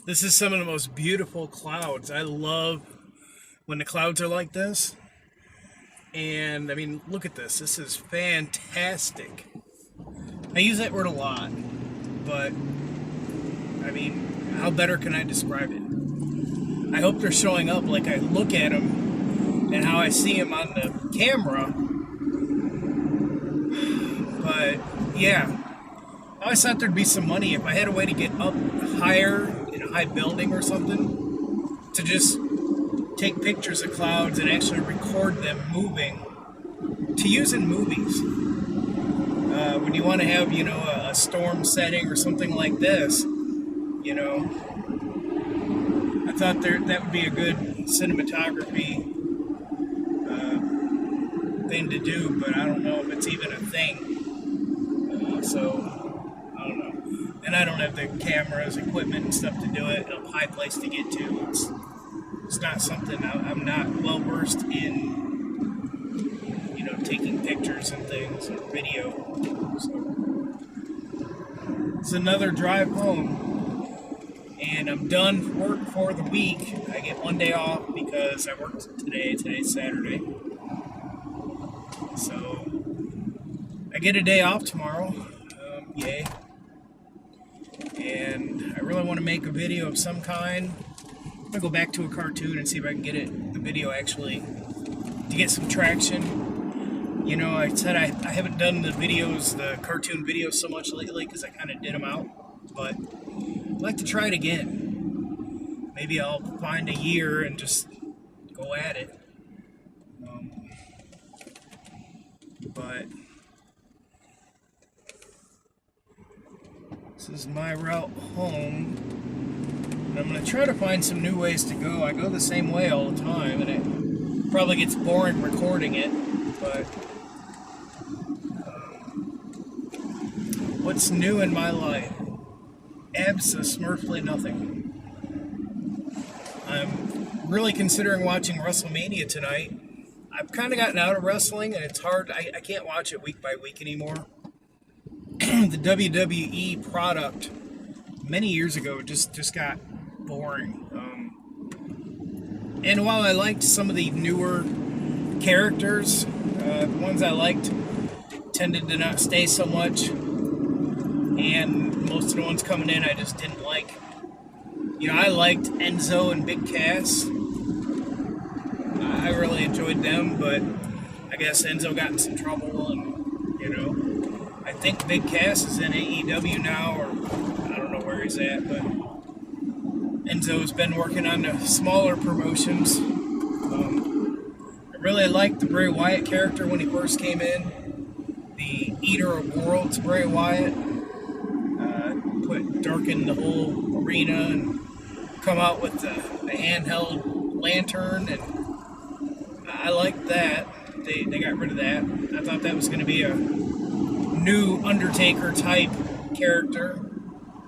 This is some of the most beautiful clouds. I love when the clouds are like this. And I mean, look at this. This is fantastic. I use that word a lot, but I mean, how better can I describe it? I hope they're showing up like I look at them and how I see them on the camera. But yeah, I always thought there'd be some money if I had a way to get up higher in a high building or something, to just take pictures of clouds and actually record them moving, to use in movies. When you want to have, a storm setting or something like this, I thought that would be a good cinematography thing to do, but I don't know if it's even a thing. So, I don't know. And I don't have the cameras, equipment, and stuff to do it. A high place to get to. It's not something I'm not well versed in, taking pictures and things or video. So it's another drive home, and I'm done work for the week. I get one day off because I worked today. Today's Saturday, so I get a day off tomorrow. Yay! And I really want to make a video of some kind. I'm gonna go back to a cartoon and see if I can get the video actually to get some traction. I said I haven't done the cartoon videos so much lately because I kind of did them out, but I'd like to try it again. Maybe I'll find a year and just go at it. But this is my route home. And I'm going to try to find some new ways to go. I go the same way all the time, and it probably gets boring recording it, but what's new in my life? Absolutely nothing. I'm really considering watching WrestleMania tonight. I've kind of gotten out of wrestling, and it's hard. I can't watch it week by week anymore. The WWE product many years ago just got boring. And while I liked some of the newer characters, the ones I liked tended to not stay so much, and most of the ones coming in I just didn't like. I liked Enzo and Big Cass. I really enjoyed them, but I guess Enzo got in some trouble, and I think Big Cass is in AEW now, or I don't know where he's at, but Enzo's been working on the smaller promotions. I really liked the Bray Wyatt character when he first came in. The Eater of Worlds Bray Wyatt. Darken the whole arena and come out with the handheld lantern, and I liked that. They got rid of that. I thought that was going to be a new Undertaker type character,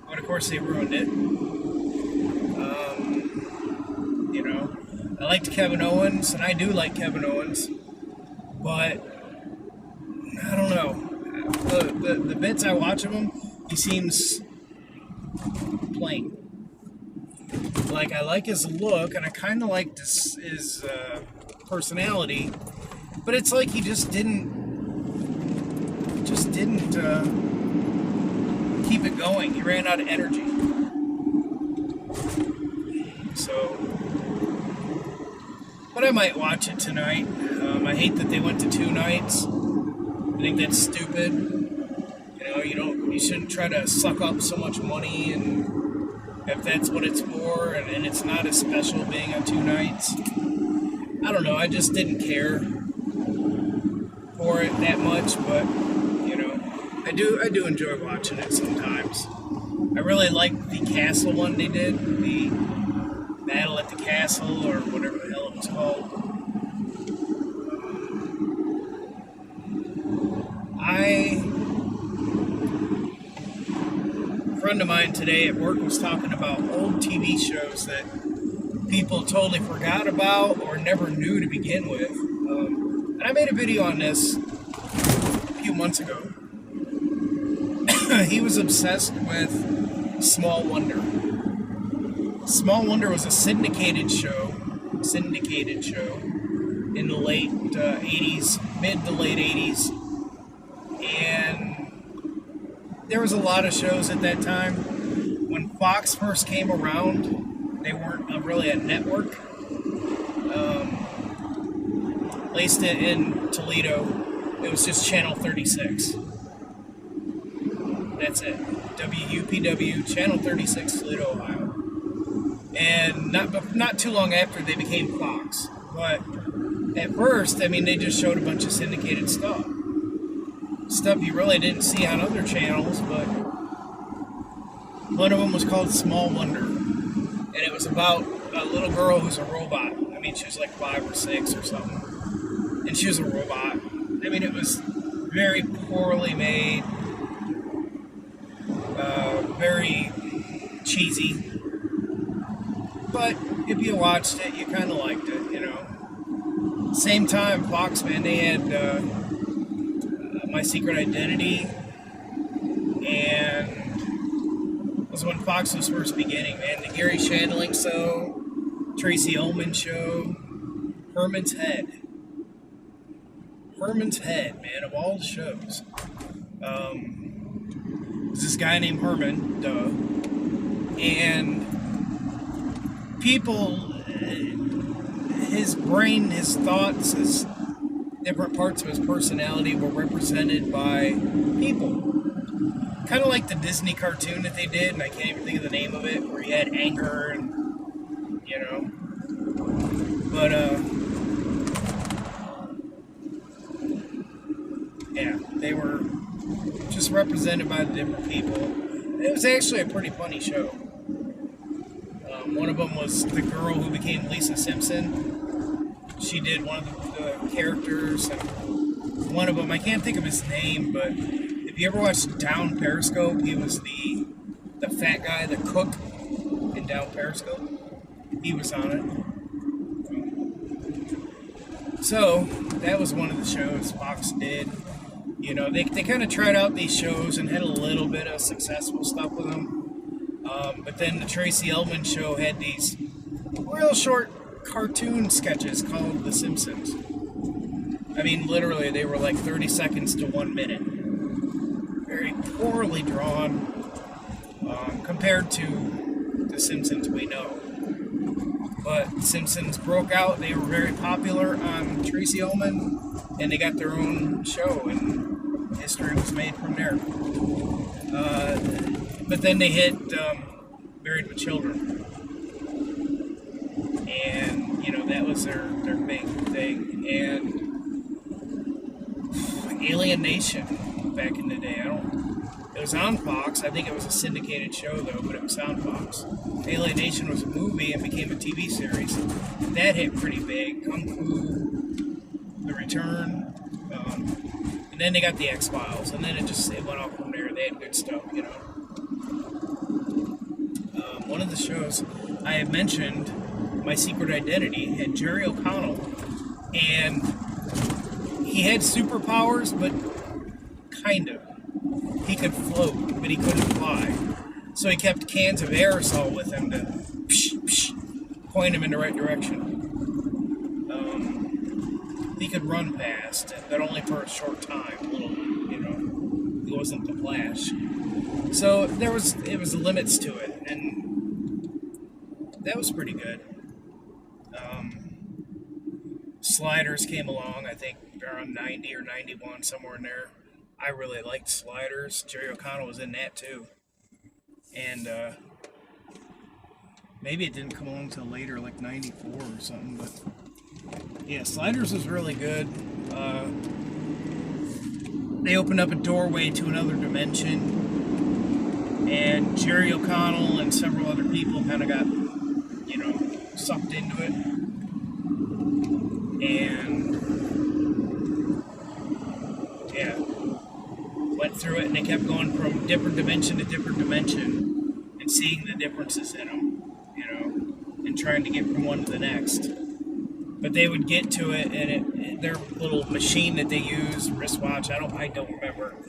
but of course they ruined it. I liked Kevin Owens, and I do like Kevin Owens, but I don't know. The bits I watch of him, he seems plain. Like, I like his look, and I kind of liked his personality, but it's like he just didn't keep it going. He ran out of energy. So, but I might watch it tonight. I hate that they went to 2 nights. I think that's stupid. You shouldn't try to suck up so much money, and if that's what it's for, and it's not as special being on 2 nights. I don't know, I just didn't care for it that much, but I do enjoy watching it sometimes. I really liked the castle one they did, the Battle at the Castle, or whatever the hell it was called. A friend of mine today at work was talking about old TV shows that people totally forgot about or never knew to begin with. And I made a video on this a few months ago. He was obsessed with Small Wonder. Small Wonder was a syndicated show in the late 80s, mid to late 80s. And there was a lot of shows at that time. When Fox first came around, they weren't really a network. At least in Toledo, it was just Channel 36. That's it. WUPW, Channel 36, Toledo, Ohio. And not too long after, they became Fox. But at first, I mean, they just showed a bunch of syndicated stuff. Stuff you really didn't see on other channels, but one of them was called Small Wonder. And it was about a little girl who's a robot. I mean, she was like 5 or 6 or something. And she was a robot. I mean, it was very poorly made. Very cheesy. But if you watched it, you kind of liked it, you know. Same time, Fox, man, they had My Secret Identity, and it was when Fox was first beginning, man. The Gary Shandling Show, Tracy Ullman Show, Herman's Head. Herman's Head, man, of all the shows. There's this guy named Herman, and people, his brain, his thoughts, his different parts of his personality were represented by people. Kind of like the Disney cartoon that they did, and I can't even think of the name of it, where he had anger and, you know. But, yeah, they were just represented by the different people. It was actually a pretty funny show. One of them was the girl who became Lisa Simpson. She did one of the characters, and one of them, I can't think of his name, but if you ever watched Down Periscope, he was the fat guy, the cook in Down Periscope. He was on it. So, that was one of the shows Fox did. You know, they kind of tried out these shows and had a little bit of successful stuff with them. But then the Tracy Ullman Show had these real short cartoon sketches called The Simpsons. I mean, literally, they were like 30 seconds to 1 minute. Very poorly drawn compared to The Simpsons we know. But Simpsons broke out. They were very popular on Tracy Ullman, and they got their own show, and history was made from there. But then they hit Married with Children. And, you know, that was their big thing. And Alien Nation back in the day. It was on Fox. I think it was a syndicated show, though, but it was on Fox. Alien Nation was a movie and became a TV series. That hit pretty big. Kung Fu, The Return. And then they got the X-Files. And then it went off from there. They had good stuff, you know. One of the shows I had mentioned, My Secret Identity, had Jerry O'Connell. And he had superpowers, but kind of. He could float, but he couldn't fly. So he kept cans of aerosol with him to point him in the right direction. He could run fast, but only for a short time. A little, you know, he wasn't the Flash. So it was limits to it, and that was pretty good. Sliders came along, I think around 90 or 91, somewhere in there. I really liked Sliders. Jerry O'Connell was in that too. And maybe it didn't come along until later, like 94 or something, but yeah, Sliders was really good. They opened up a doorway to another dimension, and Jerry O'Connell and several other people kind of got, you know, sucked into it. And yeah, went through it, and they kept going from different dimension to different dimension and seeing the differences in them, you know, and trying to get from one to the next. But they would get to it, and their little machine that they use, wristwatch, I don't remember. I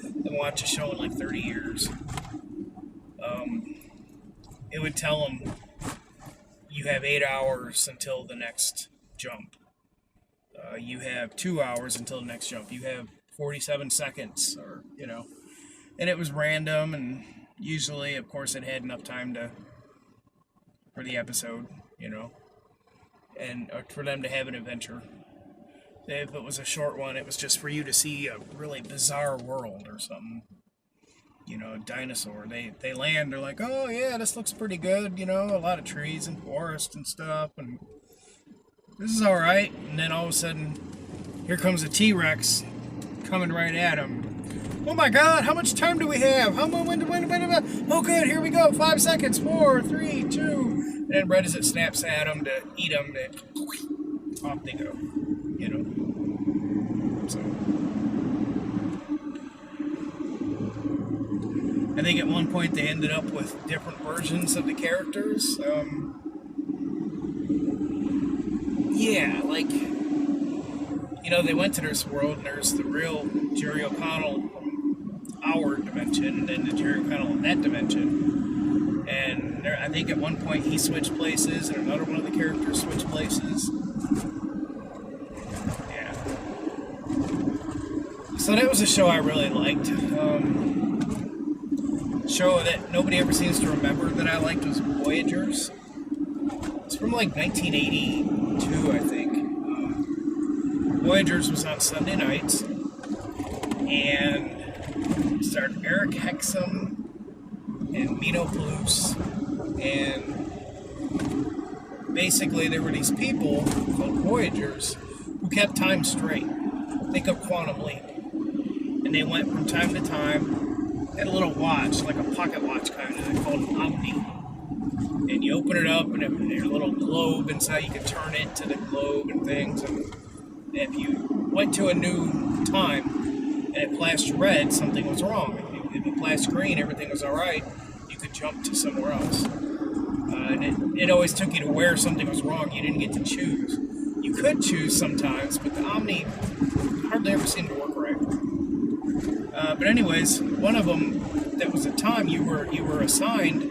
haven't watched a show in like 30 years. it would tell him you have 8 hours until the next jump. You have 2 hours until the next jump. You have 47 seconds, or, you know. And it was random, and usually, of course, it had enough time for the episode, you know, and for them to have an adventure. If it was a short one, it was just for you to see a really bizarre world or something. You know, a dinosaur. They land, they're like, oh yeah, this looks pretty good, you know, a lot of trees and forest and stuff, and this is alright. And then all of a sudden, here comes a T-Rex coming right at him. Oh my god, how much time do we have? When? Oh good, here we go, 5 seconds, 4, 3, 2. And then right as it snaps at him to eat him, then off they go. You know. So I think at one point they ended up with different versions of the characters. Yeah, like, you know, they went to this world and there's the real Jerry O'Connell from our dimension, and then the Jerry O'Connell in that dimension. And I think at one point he switched places, and another one of the characters switched places. Yeah. So that was a show I really liked. Show that nobody ever seems to remember that I liked was Voyagers. It's from like 1982, I think. Voyagers was on Sunday nights, and it starred Eric Hexum and Mino Palouse, and basically there were these people called Voyagers who kept time straight. Think of Quantum Leap. And they went from time to time. Had a little watch, like a pocket watch kind of, called an Omni. And you open it up, and there's a little globe inside. You can turn it to the globe and things. And if you went to a new time and it flashed red, something was wrong. If it flashed green, everything was all right. You could jump to somewhere else. And it always took you to where something was wrong. You didn't get to choose. You could choose sometimes, but the Omni hardly ever seemed to work right. But anyways, one of them, that was a time you were assigned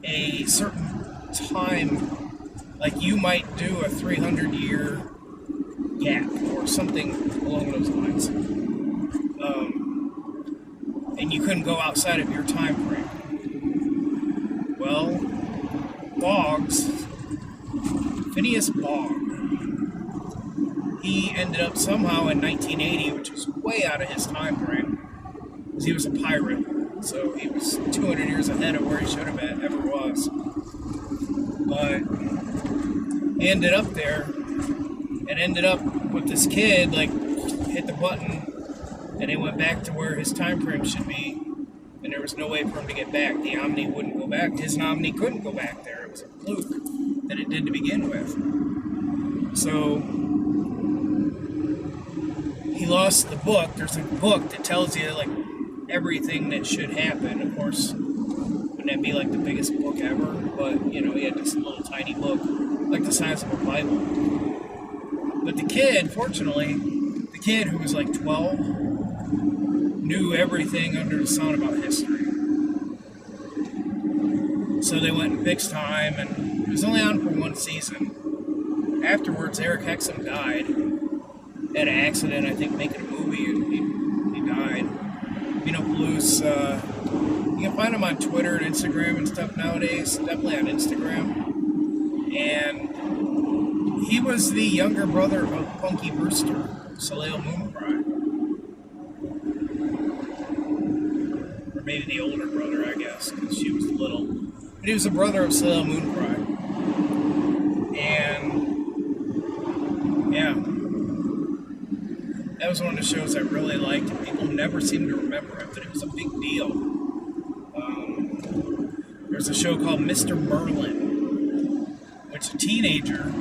a certain time, like you might do a 300-year gap or something along those lines, and you couldn't go outside of your time frame. Well, Phineas Bogg, he ended up somehow in 1980, which was way out of his time frame. He was a pirate, so he was 200 years ahead of where he should have ever was. But he ended up there, and ended up with this kid, like, hit the button, and he went back to where his time frame should be, and there was no way for him to get back. The Omni wouldn't go back. His Omni couldn't go back there. It was a fluke that it did to begin with. So he lost the book. There's a book that tells you, like, everything that should happen. Of course, wouldn't that be like the biggest book ever? But, you know, he had this little tiny book, like the size of a Bible. But the kid, fortunately, the kid who was like 12, knew everything under the sun about history. So they went and fixed time, and it was only on for one season. Afterwards, Eric Hexum died. Had an accident, I think, making a movie, and he died. Mino Palouse, you can find him on Twitter and Instagram and stuff nowadays, definitely on Instagram. And he was the younger brother of Punky Brewster, Soleil Moonfry. Or maybe the older brother, I guess, because she was little. But he was the brother of Soleil Moonfry. And, yeah. That was one of the shows I really liked, and people never seem to remember it, but it was a big deal. There's a show called Mr. Merlin, which a teenager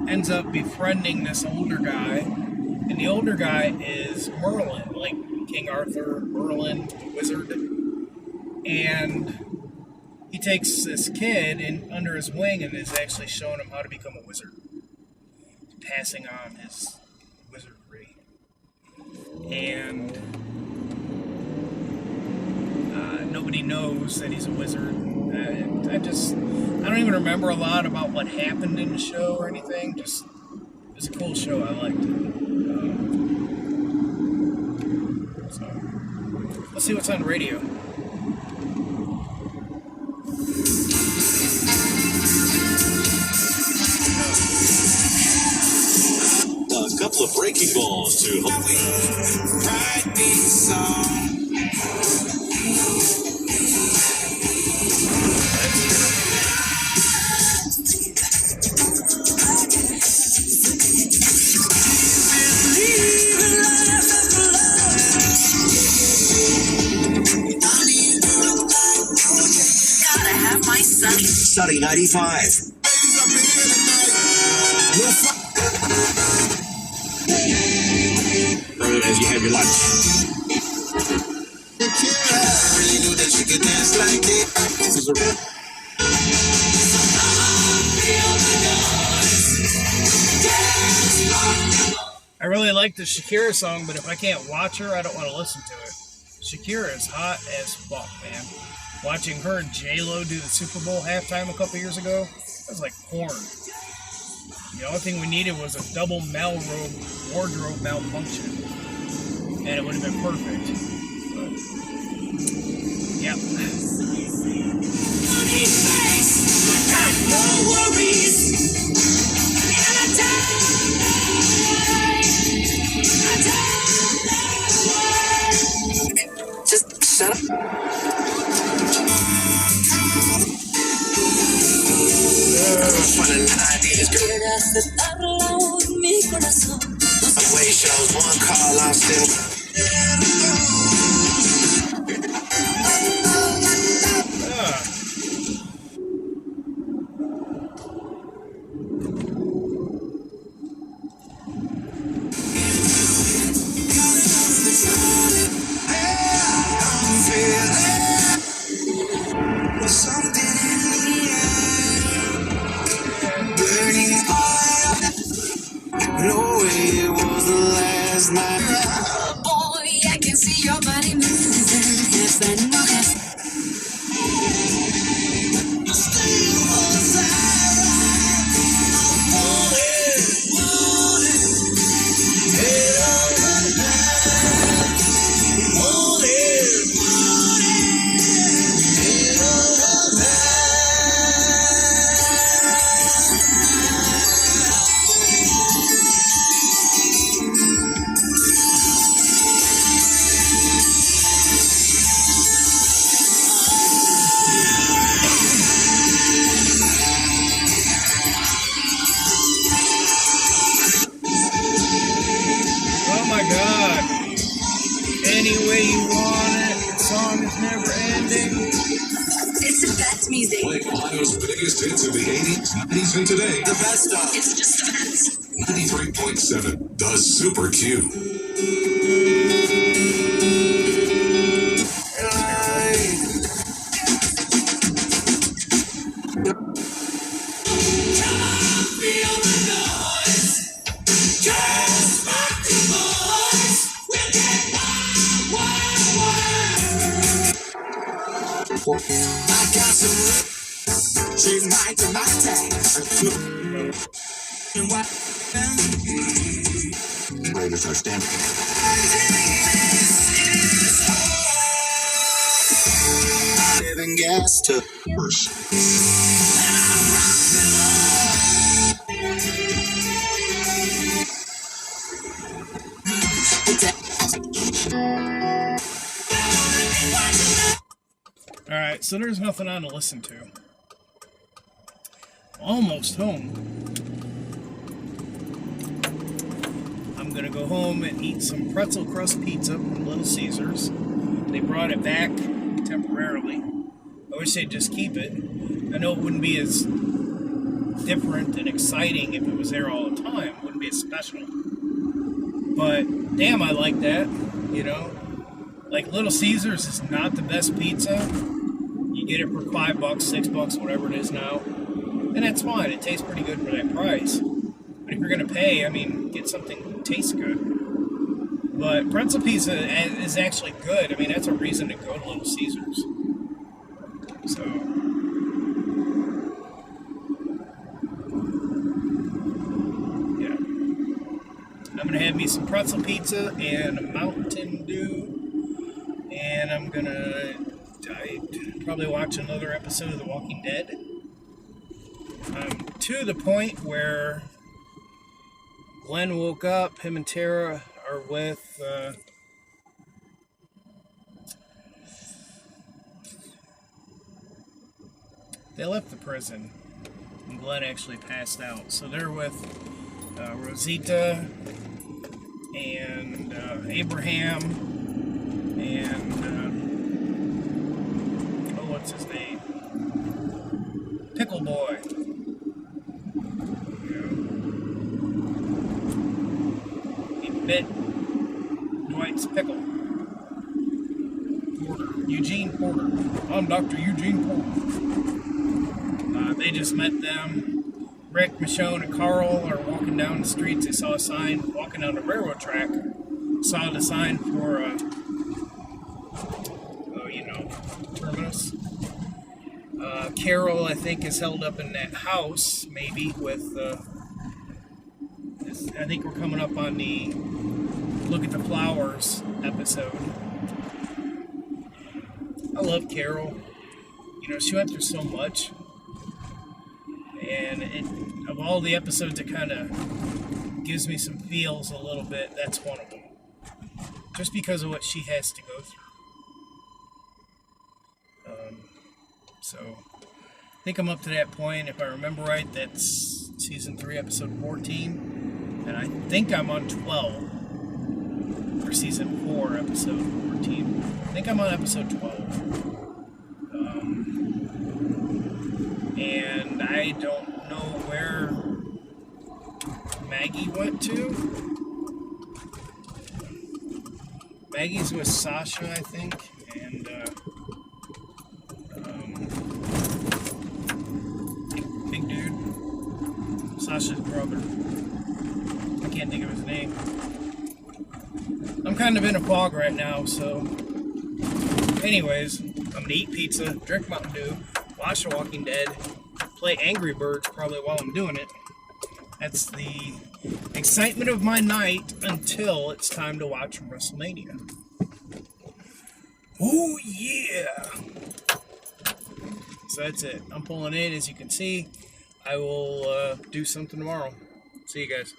ends up befriending this older guy, and the older guy is Merlin, like King Arthur, Merlin, the wizard, and he takes this kid under his wing and is actually showing him how to become a wizard, passing on his wizardry. And nobody knows that he's a wizard. I don't even remember a lot about what happened in the show or anything. Just it was a cool show. I liked it. So let's see what's on the radio. A couple of breaking balls to write me song. Gotta have my Sunny 95. As you have your lunch. This is a I really like the Shakira song, but if I can't watch her, I don't want to listen to it. Shakira is hot as fuck, man. Watching her and J-Lo do the Super Bowl halftime a couple years ago, that was like porn. The only thing we needed was a double wardrobe malfunction, and it would have been perfect. But, yeah. Got no worries. Just shut up. way shows one call, I'm still. Music. Play Ohio's biggest hits of the 80s, 90s, and today. The best of. It's just the best. 93.7, the Super Q. She's my tomato. Raiders are standing. Living gas to First. Alright, so there's nothing on to listen to. Almost home. I'm gonna go home and eat some pretzel crust pizza from Little Caesars. They brought it back temporarily. I wish they'd just keep it. I know it wouldn't be as different and exciting if it was there all the time. It wouldn't be as special. But damn, I like that, you know? Like, Little Caesars is not the best pizza. You get it for $5, $6, whatever it is now. And that's fine. It tastes pretty good for that price. But if you're going to pay, I mean, get something that tastes good. But pretzel pizza is actually good. I mean, that's a reason to go to Little Caesars. So, I'm gonna have me some pretzel pizza and a Mountain Dew, and I'm gonna probably watch another episode of The Walking Dead. To the point where Glenn woke up, him and Tara are with they left the prison, and Glenn actually passed out. So they're with Rosita and Abraham and what's his name? Pickle Boy. He bit Dwight's pickle. Porter. Eugene Porter. I'm Dr. Eugene Porter. They just met them. Rick, Michonne, and Carl are walking down the streets. They saw a sign walking down the railroad track. Saw the sign for, terminus. Carol, I think, is held up in that house, maybe, with, I think we're coming up on the Look at the Flowers episode. I love Carol. She went through so much. And of all the episodes, it kind of gives me some feels a little bit. That's one of them. Just because of what she has to go through. So, I think I'm up to that point. If I remember right, that's season 3, episode 14. And I think I'm on 12 for season 4, episode 14. I think I'm on episode 12. And I don't know where Maggie went to. Maggie's with Sasha, I think, and big dude, Sasha's brother. I can't think of his name. I'm kind of in a fog right now, so anyways, I'm gonna eat pizza, drink Mountain Dew, watch The Walking Dead, play Angry Birds probably while I'm doing it. That's the excitement of my night until it's time to watch WrestleMania. Oh yeah! So that's it. I'm pulling in, as you can see. I will do something tomorrow. See you guys.